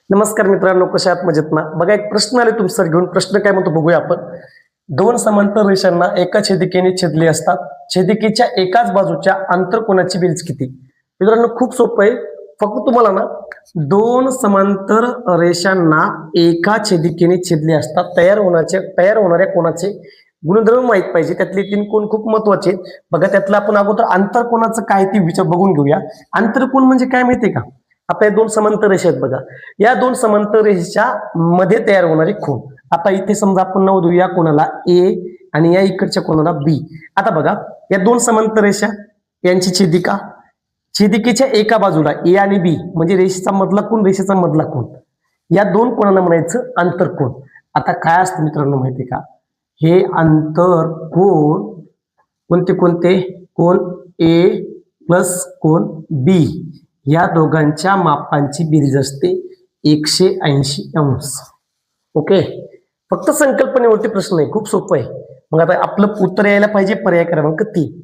नमस्कार मित्रांनो, कशा आहात? मजेत ना? बघा, एक प्रश्न आले तुमच्यासाठी घेऊन. प्रश्न काय म्हणतो बघूया आपण. दोन समांतर रेषांना एका छेदिकेने छेदले असतात. छेदिकेच्या एकाच बाजूच्या आंतरकोनाची बेरीज किती? मित्रांनो, खूप सोपं आहे. फक्त तुम्हाला ना दोन समांतर रेषांना एका छेदिकेने छेदले असतात. तयार होणाऱ्या कोनाचे गुणधर्म माहित पाहिजे. त्यातले तीन कोण खूप महत्वाचे आहेत. बघा, त्यातलं आपण अगोदर आंतरकोनाचं काय ते विचार बघून घेऊया. आंतरकोन म्हणजे काय माहितीये का? आपल्या दोन समांतर रेषा आहेत बघा. या दोन समांतर रेषेच्या मध्ये तयार होणारे कोन. आता इथे समजा आपण नाव देऊ या कोणाला ए आणि या इकडच्या कोणाला बी. आता बघा, या दोन समांतर रेषा, यांची छेदिका, छेदिकेच्या एका बाजूला ए आणि बी म्हणजे रेषेचा मधला कोन, रेषेचा मधला कोन, या दोन कोणाला म्हणायचं आंतरकोन. आता काय असतं मित्रांनो माहिती का? हे आंतरकोन कोणते कोणते? कोन ए प्लस कोन बी या दोघांच्या मापांची बेरीज असते 180 अंश. ओके, फक्त संकल्पनेवरती प्रश्न आहे, खूप सोपं आहे. मग आता आपलं उत्तर यायला पाहिजे पर्याय क्रमांक 3.